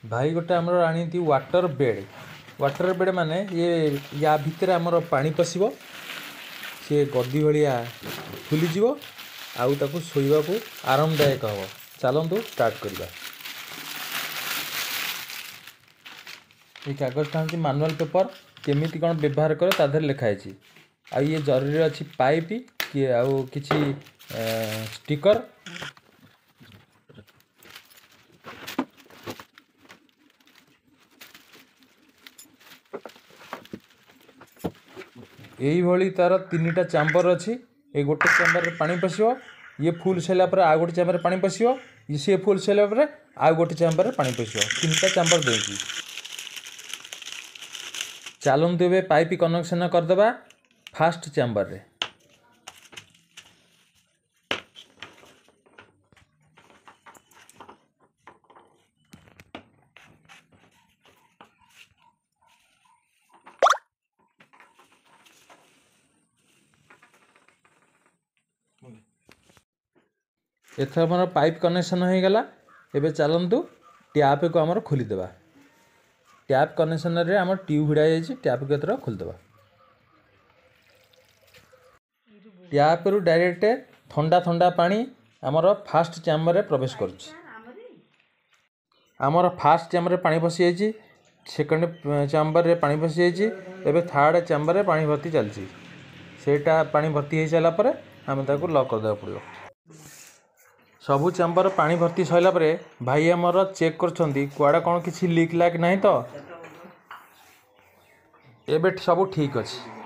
भाई गोटे आमर आनी वाटर बेड माने ये या भितर आमर पानी पशिबो सी गद्दी भाया फुलीज आउ ताकू शोइबा को आरामदायक हम। चलतु स्टार्ट करवा। ये कागजटा हूँ मैनुअल पेपर केमिति कौन व्यवहार करे ताधर लिखाई। आ ये जरूरी अच्छी पाइप कि आउ किछि स्टिकर यही भली तार तीनटा चैम्बर अच्छी। ये गोटे चैम्बर रे पानी पशिबो, ये फुल सैला पर आ गोटे चैम्बर रे पानी पशिबो, ये फुल सैला पर आ गोटे चैम्बर रे पानी पशिबो। तीनटा चैम्बर देछि। चलतु ए पाइप कनेक्शन करदेबा फास्ट चैम्बर रे। एथर आमर पाइप कनेक्शन हो गला। एबे चलतु टैप को आमर खोलीदेवा। टैप कनेक्शन रे आमर ट्यूब भिड़ा जाइए। टैप को एथर खोलीदेवा। टैप रु डायरेक्ट ठंडा ठंडा पानी आमर फास्ट चैम्बर रे प्रवेश करुच्ची। आमर फास्ट चैम्बर रे पानी पशि जाइए, सेकेंड चैम्बर रे पानी पशि जाइए, एबे थर्ड चैम्बर रे पानी भर्ती चलती। सेटा पानी भर्ती हो सारा पर आम ताकू लॉक करदेवा पड़ो। सबू चैम्बर पानी भर्ती सैला परे भाई आमर चेक करछंती कुआडा कौन किसी लीक लाग नहीं तो एबे सबू ठीक अच्छे।